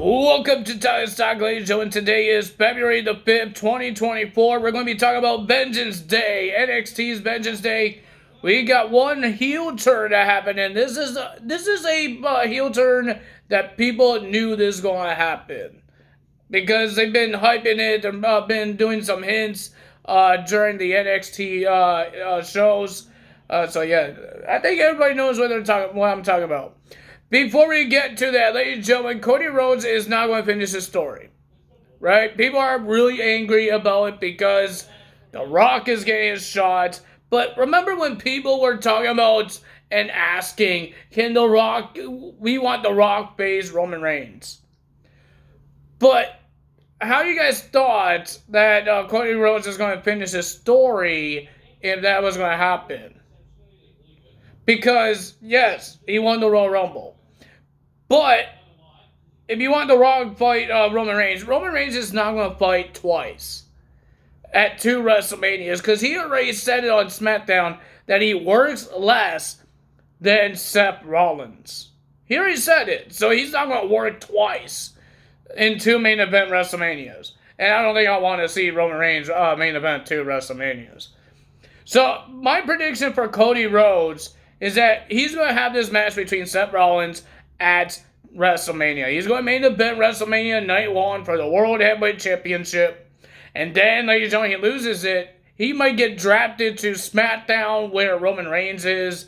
Welcome to Titus Talk, ladies and gentlemen. Today is February the 5th, 2024. We're going to be talking about Vengeance Day, NXT's Vengeance Day. We got one heel turn that happened, and this is a heel turn that people knew this was going to happen because they've been hyping it and been doing some hints during the NXT shows. So yeah, I think everybody knows what I'm talking about. Before we get to that, ladies and gentlemen, Cody Rhodes is not going to finish his story. Right? People are really angry about it because The Rock is getting his shot. But remember when people were talking about and asking, we want The Rock face Roman Reigns. But how you guys thought that Cody Rhodes is going to finish his story if that was going to happen? Because, yes, he won the Royal Rumble. But if you want The Rock fight Roman Reigns is not going to fight twice at 2 WrestleManias because he already said it on SmackDown that he works less than Seth Rollins. He already said it, so he's not going to work twice in 2 main event WrestleManias. And I don't think I want to see Roman Reigns main event 2 WrestleManias. So my prediction for Cody Rhodes is that he's going to have this match between Seth Rollins at WrestleMania. He's going to main event WrestleMania Night 1 for the World Heavyweight Championship. And then, ladies and gentlemen, he loses it. He might get drafted to SmackDown where Roman Reigns is.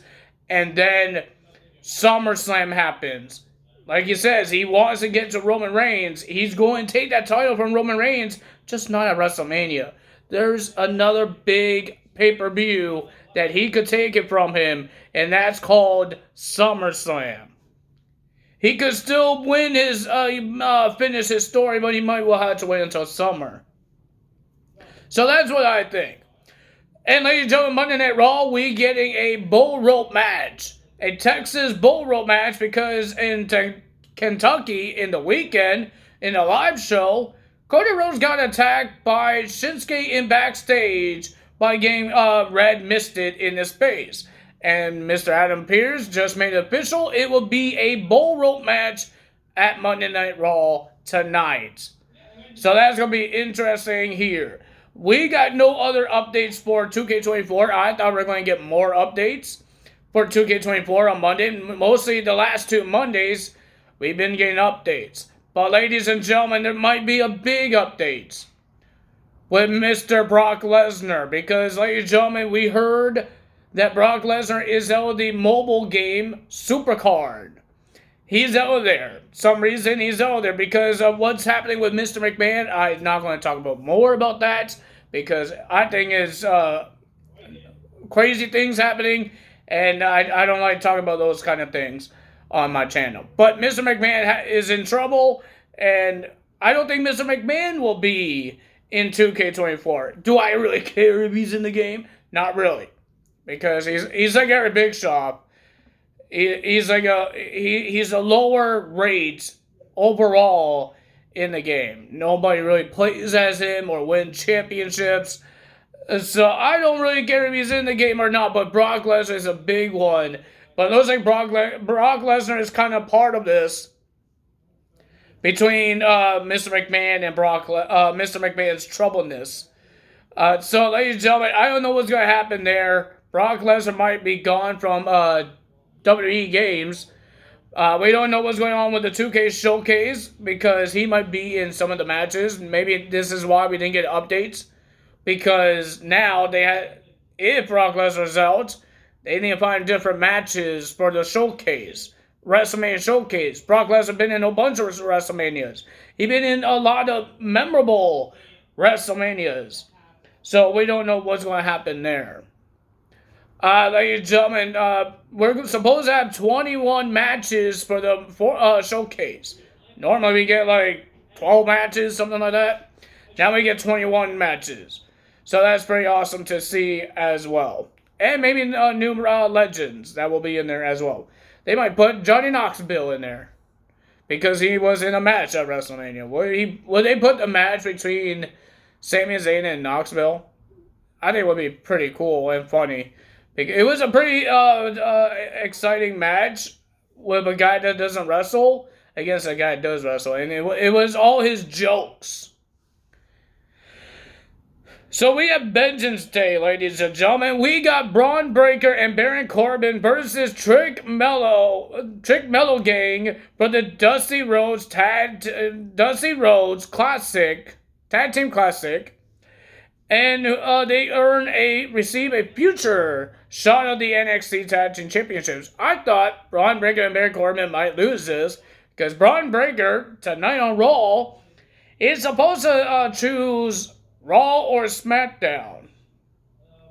And then SummerSlam happens. Like he says, he wants to get to Roman Reigns. He's going to take that title from Roman Reigns, just not at WrestleMania. There's another big pay-per-view that he could take it from him, and that's called SummerSlam. He could still win finish his story, but he might well have to wait until summer. So that's what I think. And ladies and gentlemen, Monday Night Raw, we getting a bull rope match. A Texas bull rope match because in Kentucky in the weekend, in a live show, Cody Rhodes got attacked by Shinsuke in backstage by getting red misted in his face. And Mr. Adam Pearce just made it official. It will be a bull rope match at Monday Night Raw tonight. So that's going to be interesting here. We got no other updates for 2K24. I thought we were going to get more updates for 2K24 on Monday. Mostly the last 2 Mondays, we've been getting updates. But ladies and gentlemen, there might be a big update with Mr. Brock Lesnar. Because, ladies and gentlemen, we heard that Brock Lesnar is out of the mobile game Supercard. He's out of there. Some reason he's out of there because of what's happening with Mr. McMahon. I'm not going to talk about more about that because I think it's crazy things happening, and I don't like talking about those kind of things on my channel. But Mr. McMahon is in trouble, and I don't think Mr. McMahon will be in 2K24. Do I really care if he's in the game? Not really. Because he's like Eric Bischoff. He's a lower rate overall in the game. Nobody really plays as him or wins championships. So I don't really care if he's in the game or not. But Brock Lesnar is a big one. But it looks like Brock Lesnar is kind of part of this between Mr. McMahon and Mr. McMahon's troubleness. So, ladies and gentlemen, I don't know what's going to happen there. Brock Lesnar might be gone from WWE games. We don't know what's going on with the 2K showcase because he might be in some of the matches. Maybe this is why we didn't get updates. Because now if Brock Lesnar's out, they need to find different matches for the showcase. WrestleMania showcase. Brock Lesnar been in a bunch of WrestleManias. He's been in a lot of memorable WrestleManias. So we don't know what's going to happen there. Ladies and gentlemen, we're supposed to have 21 matches for the showcase. Normally we get like 12 matches, something like that. Now we get 21 matches. So that's pretty awesome to see as well. And maybe new legends that will be in there as well. They might put Johnny Knoxville in there because he was in a match at WrestleMania. Would they put a match between Sami Zayn and Knoxville? I think it would be pretty cool and funny. It was a pretty exciting match with a guy that doesn't wrestle. against a guy that does wrestle. And it was all his jokes. So we have Vengeance Day, ladies and gentlemen. We got Braun Breaker and Baron Corbin versus Trick Mello Gang for the Dusty Rhodes Classic, Tag Team Classic. And they receive a future shot of the NXT Tag Team Championships. I thought Braun Breaker and Baron Corbin might lose this because Braun Breaker, tonight on Raw, is supposed to choose Raw or SmackDown.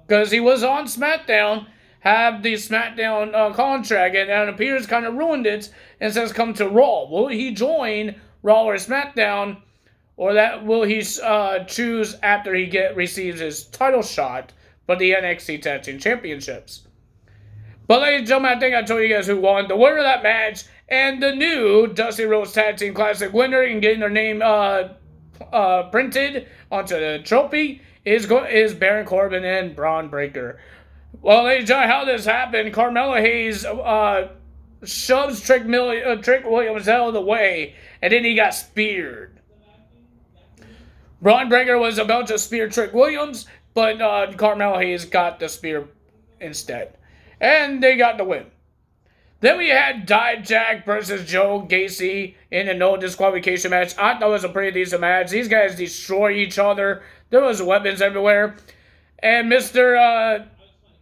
Because he was on SmackDown, have the SmackDown contract, and it appears kind of ruined it, and says come to Raw. Will he join Raw or SmackDown, or will he choose after he receives his title shot for the NXT Tag Team Championships? But ladies and gentlemen, I think I told you guys who won. The winner of that match, and the new Dusty Rhodes Tag Team Classic winner, and getting their name printed onto the trophy is Baron Corbin and Braun Breaker. Well, ladies and gentlemen, how this happened, Carmelo Hayes shoves Trick Williams out of the way, and then he got speared. Braun Breaker was about to spear Trick Williams, but Carmelo Hayes got the spear instead. And they got the win. Then we had Dijak versus Joe Gacy in a no disqualification match. I thought it was a pretty decent match. These guys destroy each other. There was weapons everywhere. And Mr.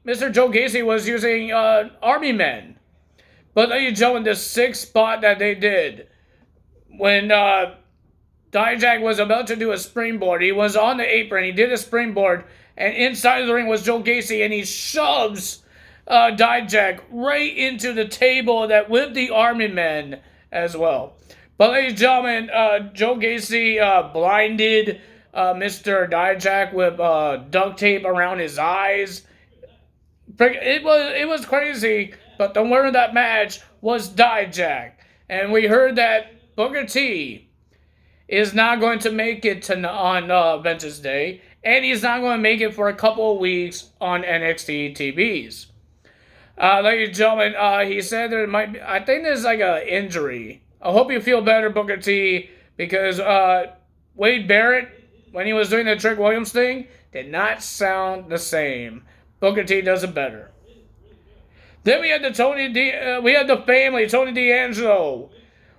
Joe Gacy was using army men. But ladies and gentlemen, the sixth spot that they did, when Dijak was about to do a springboard, he was on the apron, he did a springboard, and inside of the ring was Joe Gacy, and he shoves Dijak right into the table that with the army men as well. But ladies and gentlemen, Joe Gacy blinded Mr. Dijak with duct tape around his eyes. It was crazy, but the winner of that match was Dijak. And we heard that Booker T is not going to make it on Vengeance Day, and he's not going to make it for a couple of weeks on NXT TVs. Ladies and gentlemen, he said there might be, I think there's like an injury. I hope you feel better, Booker T, because Wade Barrett, when he was doing the Trick Williams thing, did not sound the same. Booker T does it better. Then we had we had the family, Tony D'Angelo,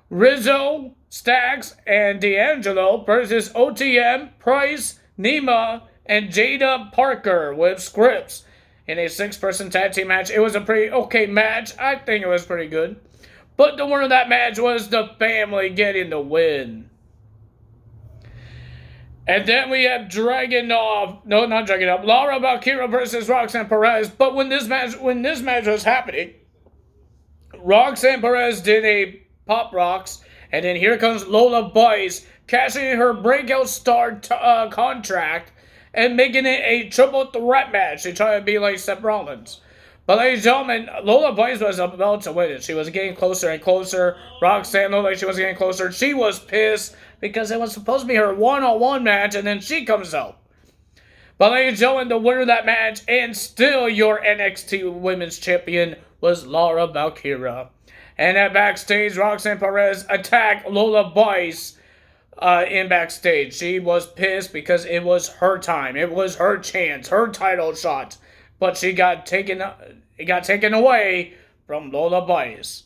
Rizzo, Stacks, and D'Angelo versus OTM, Price, Nema, and Jada Parker with Scripps in a 6-person tag team match. It was a pretty okay match. I think it was pretty good. But the winner of that match was the family getting the win. And then we have Laura Valkyria versus Roxanne Perez. But when this match was happening, Roxanne Perez did a pop rocks, and then here comes Lola Boyce cashing in her breakout star contract and making it a triple threat match. They try to be like Seth Rollins. But ladies and gentlemen, Lola Boyce was about to win it. She was getting closer and closer. Roxanne looked like she was getting closer. She was pissed because it was supposed to be her one-on-one match, and then she comes out. But ladies and gentlemen, the winner of that match, and still your NXT Women's Champion, was Laura Valkyria. And at backstage, Roxanne Perez attacked Lola Boyce in backstage. She was pissed because it was her time. It was her chance, her title shot. But it got taken away from Lola Boyce.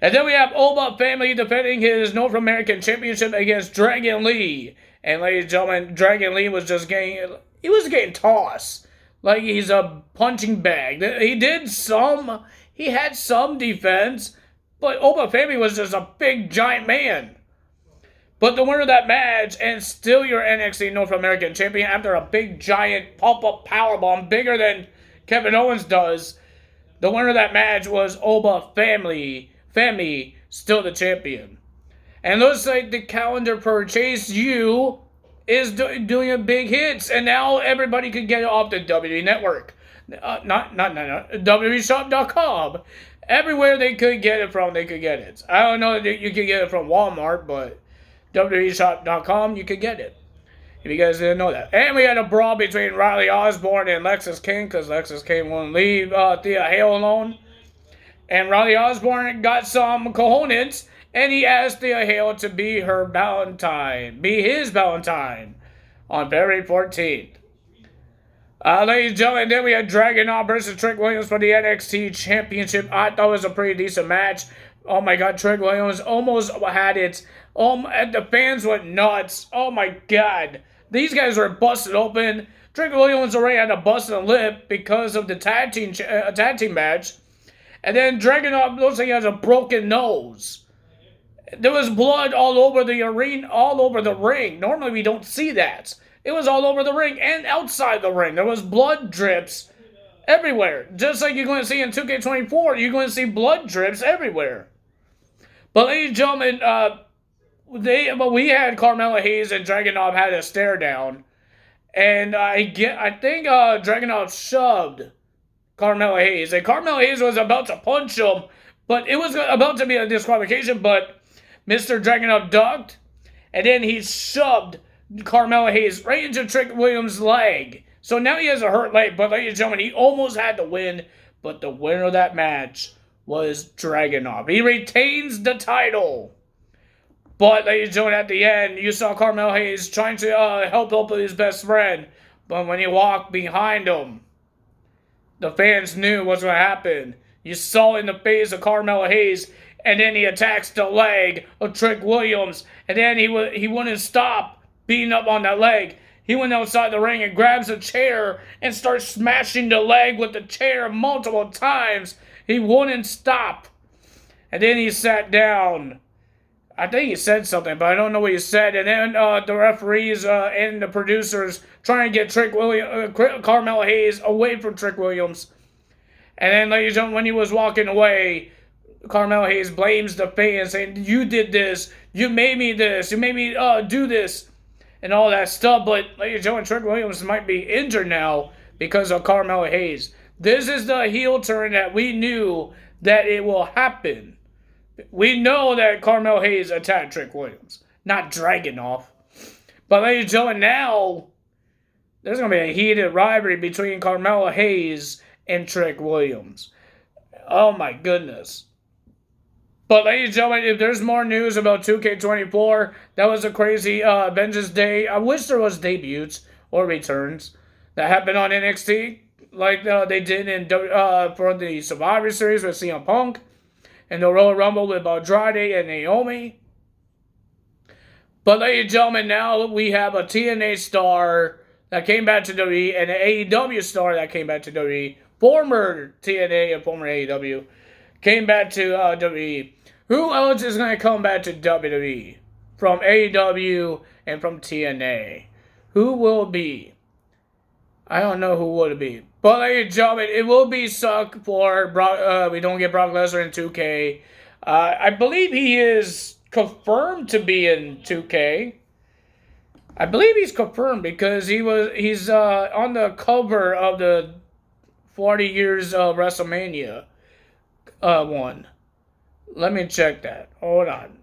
And then we have Oba Family defending his North American Championship against Dragon Lee. And ladies and gentlemen, Dragon Lee was just getting tossed. Like he's a punching bag. He had some defense, but Oba Family was just a big giant man. But the winner of that match, and still your NXT North American Champion after a big giant pop-up powerbomb bigger than Kevin Owens does, the winner of that match was Oba Family. Family, still the champion. And looks like the calendar for Chase U is doing a big hits, and now everybody can get it off the WWE Network. Not WWEshop.com. Everywhere they could get it from, they could get it. I don't know that you could get it from Walmart, but WWEshop.com, you could get it. If you guys didn't know that. And we had a brawl between Riley Osborne and Lexis King, because Lexis King wouldn't leave Thea Hale alone. And Riley Osborne got some cojones and he asked Thea Hale to be his Valentine on February 14th. Ladies and gentlemen, then we had Dragunov versus Trick Williams for the NXT Championship. I thought it was a pretty decent match. Oh my God, Trick Williams almost had it. The fans went nuts. Oh my God. These guys were busted open. Trick Williams already had a busted lip because of the tag team match. And then Dragunov looks like he has a broken nose. There was blood all over the arena, all over the ring. Normally we don't see that. It was all over the ring and outside the ring. There was blood drips everywhere. Just like you're going to see in 2K24, you're going to see blood drips everywhere. But ladies and gentlemen, we had Carmella Hayes and Dragunov had a stare down. And I think Dragunov shoved Carmella Hayes. And Carmella Hayes was about to punch him, but it was about to be a disqualification, but Mr. Dragunov ducked, and then he shoved Carmella Hayes right into Trick Williams' leg. So now he has a hurt leg, but ladies and gentlemen, he almost had to win, but the winner of that match was Dragunov. He retains the title. But ladies and gentlemen, at the end, you saw Carmella Hayes trying to help his best friend, but when he walked behind him, the fans knew what's going to happen. You saw in the face of Carmella Hayes, and then he attacks the leg of Trick Williams, and then he wouldn't stop beating up on that leg. He went outside the ring and grabs a chair and starts smashing the leg with the chair multiple times. He wouldn't stop. And then he sat down. I think he said something, but I don't know what he said. And then the referees and the producers trying to get Carmella Hayes away from Trick Williams. And then, ladies and gentlemen, when he was walking away, Carmella Hayes blames the fans, saying, "You did this. You made me this. You made me do this." And all that stuff. But, ladies and gentlemen, Trick Williams might be injured now because of Carmella Hayes. This is the heel turn that we knew that it will happen. We know that Carmella Hayes attacked Trick Williams, not Dragunov. But, ladies and gentlemen, now there's going to be a heated rivalry between Carmella Hayes and Trick Williams. Oh, my goodness. But, ladies and gentlemen, if there's more news about 2K24, that was a crazy Vengeance Day. I wish there was debuts or returns that happened on NXT, like they did for the Survivor Series with CM Punk, and the Royal Rumble with Andrade and Naomi. But, ladies and gentlemen, now we have a TNA star that came back to WWE and an AEW star that came back to WWE. Former TNA and former AEW came back to WWE. Who else is going to come back to WWE from AEW and from TNA? Who will be? I don't know who would it be. But, ladies and gentlemen, it will be suck for Brock. We don't get Brock Lesnar in 2K. I believe he is confirmed to be in 2K. I believe he's confirmed because he's on the cover of the 40 years of WrestleMania one. Let me check that. Hold on.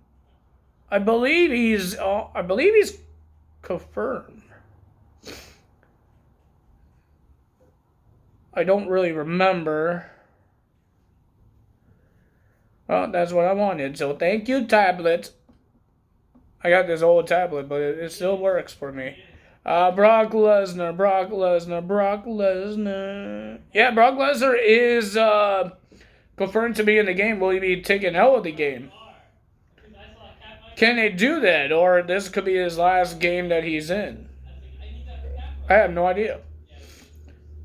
I believe he's confirmed. I don't really remember. Well, that's what I wanted. So thank you, tablet. I got this old tablet, but it still works for me. Brock Lesnar. Yeah, Brock Lesnar is confirmed to be in the game. Will he be taken out of the game? Can they do that? Or this could be his last game that he's in? I have no idea.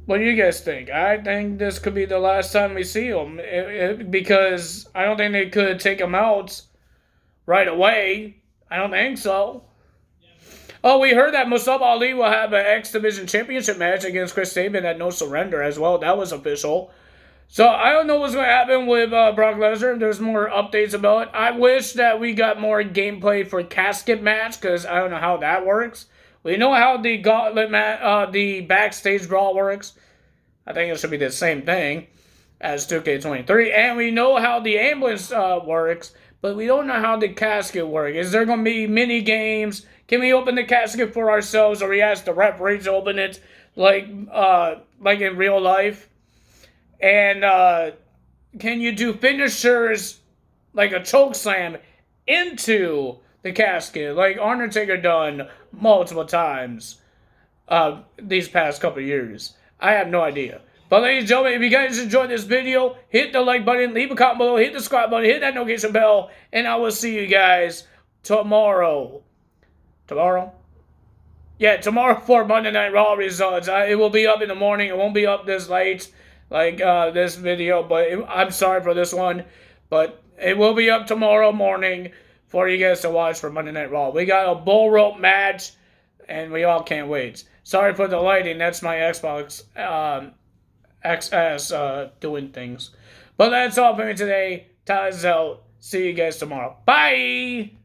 What do you guys think? I think this could be the last time we see him. Because I don't think they could take him out right away. I don't think so. Oh, we heard that Mustafa Ali will have an X Division Championship match against Chris Sabin at No Surrender as well. That was official. So I don't know what's going to happen with Brock Lesnar. There's more updates about it. I wish that we got more gameplay for casket match because I don't know how that works. We know how the gauntlet match, the backstage brawl works. I think it should be the same thing as 2K23. And we know how the ambulance works, but we don't know how the casket works. Is there going to be mini games? Can we open the casket for ourselves, or we ask the referees to open it like in real life? And can you do finishers like a choke slam into the casket like Undertaker done multiple times these past couple years. I have no idea. But ladies and gentlemen, if you guys enjoyed this video, hit the like button, leave a comment below, hit the subscribe button, hit that notification bell, and I will see you guys tomorrow. Tomorrow? Yeah, tomorrow for Monday Night Raw results. It will be up in the morning. It won't be up this late like this video, but I'm sorry for this one. But it will be up tomorrow morning for you guys to watch for Monday Night Raw. We got a bull rope match, and we all can't wait. Sorry for the lighting. That's my Xbox XS doing things. But that's all for me today. Taz out. See you guys tomorrow. Bye!